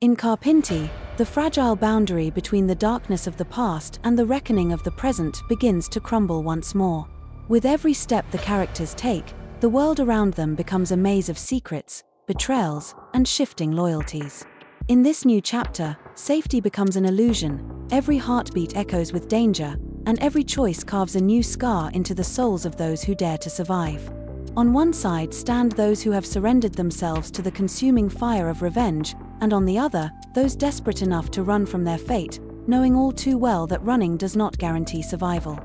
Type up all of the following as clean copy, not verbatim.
In Carpenti, the fragile boundary between the darkness of the past and the reckoning of the present begins to crumble once more. With every step the characters take, the world around them becomes a maze of secrets, betrayals, and shifting loyalties. In this new chapter, safety becomes an illusion, every heartbeat echoes with danger, and every choice carves a new scar into the souls of those who dare to survive. On one side stand those who have surrendered themselves to the consuming fire of revenge, and on the other, those desperate enough to run from their fate, knowing all too well that running does not guarantee survival.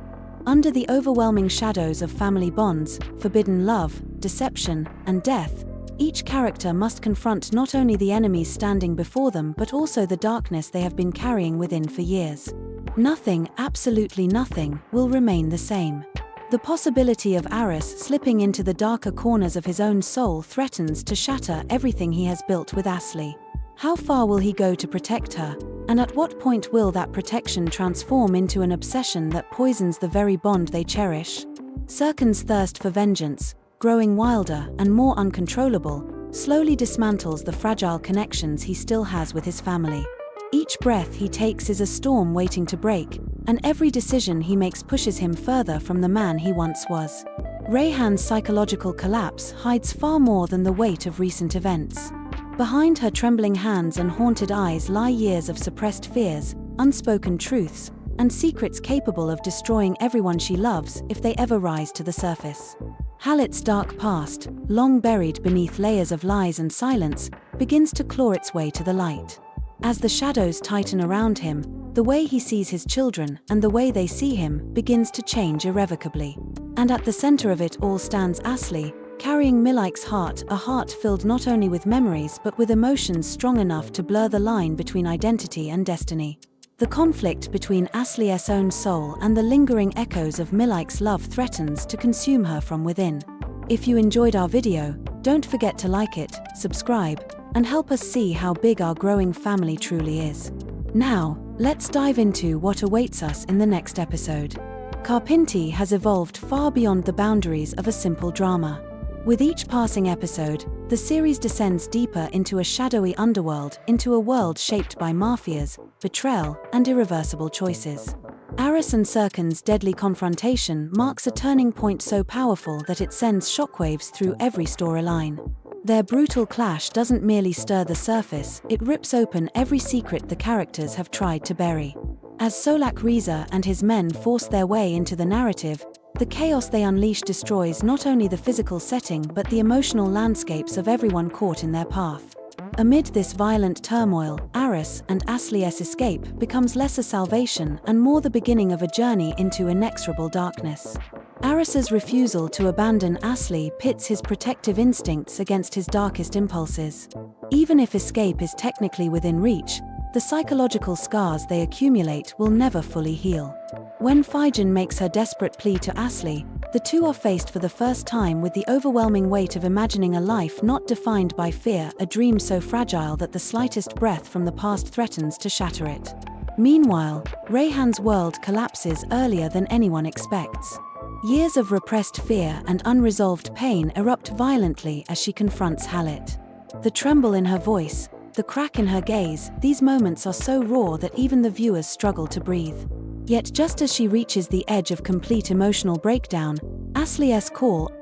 Under the overwhelming shadows of family bonds, forbidden love, deception, and death, each character must confront not only the enemies standing before them but also the darkness they have been carrying within for years. Nothing, absolutely nothing, will remain the same. The possibility of Aras slipping into the darker corners of his own soul threatens to shatter everything he has built with Aslı. How far will he go to protect her, and at what point will that protection transform into an obsession that poisons the very bond they cherish? Serkan's thirst for vengeance, growing wilder and more uncontrollable, slowly dismantles the fragile connections he still has with his family. Each breath he takes is a storm waiting to break, and every decision he makes pushes him further from the man he once was. Reyhan's psychological collapse hides far more than the weight of recent events. Behind her trembling hands and haunted eyes lie years of suppressed fears, unspoken truths, and secrets capable of destroying everyone she loves if they ever rise to the surface. Halit's dark past, long buried beneath layers of lies and silence, begins to claw its way to the light. As the shadows tighten around him, the way he sees his children and the way they see him begins to change irrevocably. And at the center of it all stands Aslı, carrying Melike's heart, a heart filled not only with memories but with emotions strong enough to blur the line between identity and destiny. The conflict between Aslı's own soul and the lingering echoes of Melike's love threatens to consume her from within. If you enjoyed our video, don't forget to like it, subscribe, and help us see how big our growing family truly is. Now, let's dive into what awaits us in the next episode. Carpenti has evolved far beyond the boundaries of a simple drama. With each passing episode, the series descends deeper into a shadowy underworld, into a world shaped by mafias, betrayal, and irreversible choices. Aras and Serkan's deadly confrontation marks a turning point so powerful that it sends shockwaves through every storyline. Their brutal clash doesn't merely stir the surface, it rips open every secret the characters have tried to bury. As Solak Reza and his men force their way into the narrative, the chaos they unleash destroys not only the physical setting but the emotional landscapes of everyone caught in their path. Amid this violent turmoil, Aras and Aslı's escape becomes less a salvation and more the beginning of a journey into inexorable darkness. Aras's refusal to abandon Aslı pits his protective instincts against his darkest impulses. Even if escape is technically within reach, the psychological scars they accumulate will never fully heal. When Figen makes her desperate plea to Aslı, the two are faced for the first time with the overwhelming weight of imagining a life not defined by fear, a dream so fragile that the slightest breath from the past threatens to shatter it. Meanwhile, Reyhan's world collapses earlier than anyone expects. Years of repressed fear and unresolved pain erupt violently as she confronts Halit. The tremble in her voice, the crack in her gaze, these moments are so raw that even the viewers struggle to breathe. Yet just as she reaches the edge of complete emotional breakdown, Aslı's call.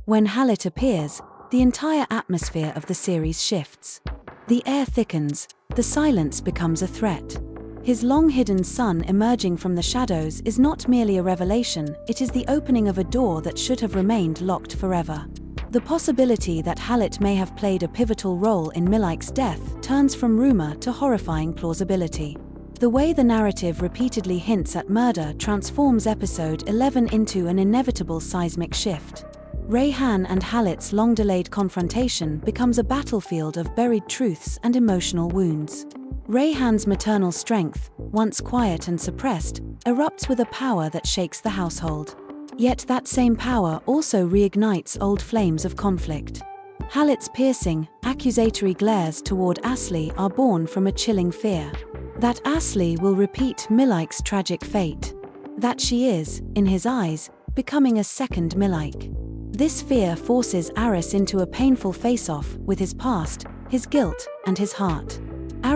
When Halit appears, the entire atmosphere of the series shifts. The air thickens, the silence becomes a threat. His long-hidden son emerging from the shadows is not merely a revelation, it is the opening of a door that should have remained locked forever. The possibility that Halit may have played a pivotal role in Melike's death turns from rumor to horrifying plausibility. The way the narrative repeatedly hints at murder transforms episode 11 into an inevitable seismic shift. Reyhan and Halit's long-delayed confrontation becomes a battlefield of buried truths and emotional wounds. Reyhan's maternal strength, once quiet and suppressed, erupts with a power that shakes the household. Yet that same power also reignites old flames of conflict. Halit's piercing, accusatory glares toward Aslı are born from a chilling fear. That Aslı will repeat Melike's tragic fate. That she is, in his eyes, becoming a second Melike. This fear forces Aras into a painful face-off with his past, his guilt, and his heart.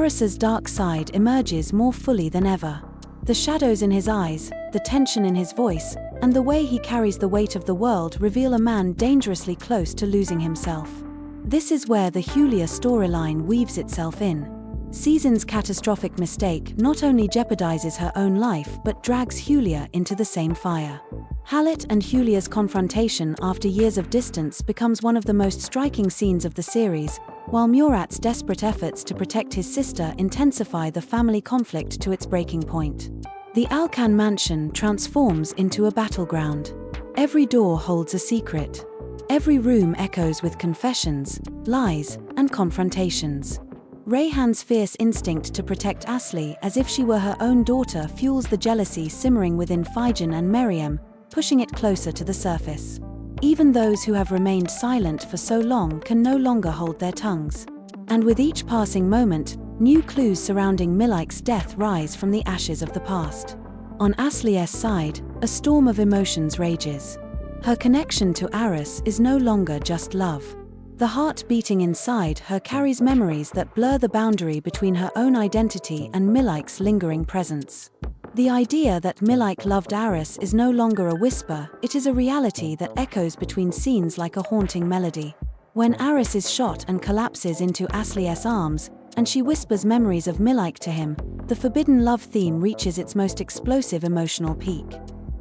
Aras's dark side emerges more fully than ever. The shadows in his eyes, the tension in his voice, and the way he carries the weight of the world reveal a man dangerously close to losing himself. This is where the Julia storyline weaves itself in. Season's catastrophic mistake not only jeopardizes her own life but drags Julia into the same fire. Halit and Julia's confrontation after years of distance becomes one of the most striking scenes of the series, while Murat's desperate efforts to protect his sister intensify the family conflict to its breaking point. The Alkan mansion transforms into a battleground. Every door holds a secret. Every room echoes with confessions, lies, and confrontations. Reyhan's fierce instinct to protect Aslı as if she were her own daughter fuels the jealousy simmering within Figen and Meryem, pushing it closer to the surface. Even those who have remained silent for so long can no longer hold their tongues. And with each passing moment, new clues surrounding Melike's death rise from the ashes of the past. On Aslı's side, a storm of emotions rages. Her connection to Aras is no longer just love. The heart beating inside her carries memories that blur the boundary between her own identity and Melike's lingering presence. The idea that Melike loved Aras is no longer a whisper, it is a reality that echoes between scenes like a haunting melody. When Aras is shot and collapses into Aslı's arms, and she whispers memories of Melike to him, the forbidden love theme reaches its most explosive emotional peak.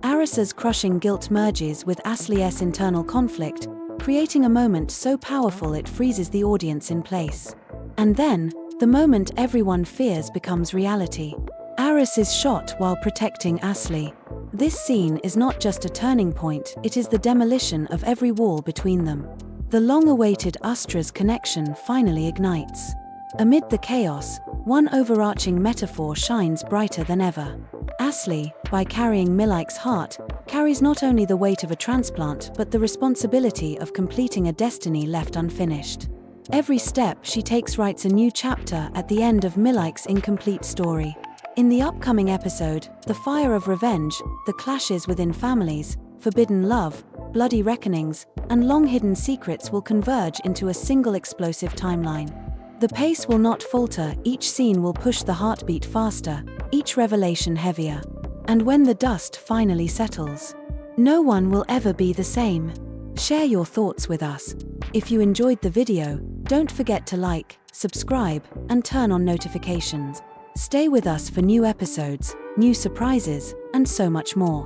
Aras's crushing guilt merges with Aslı's internal conflict, creating a moment so powerful it freezes the audience in place. And then, the moment everyone fears becomes reality. Aras is shot while protecting Aslı. This scene is not just a turning point, it is the demolition of every wall between them. The long-awaited Astra's connection finally ignites. Amid the chaos, one overarching metaphor shines brighter than ever. Aslı, by carrying Melike's heart, carries not only the weight of a transplant but the responsibility of completing a destiny left unfinished. Every step she takes writes a new chapter at the end of Melike's incomplete story. In the upcoming episode, the fire of revenge, the clashes within families, forbidden love, bloody reckonings, and long-hidden secrets will converge into a single explosive timeline. The pace will not falter, each scene will push the heartbeat faster, each revelation heavier. And when the dust finally settles, no one will ever be the same. Share your thoughts with us. If you enjoyed the video, don't forget to like, subscribe, and turn on notifications. Stay with us for new episodes, new surprises, and so much more.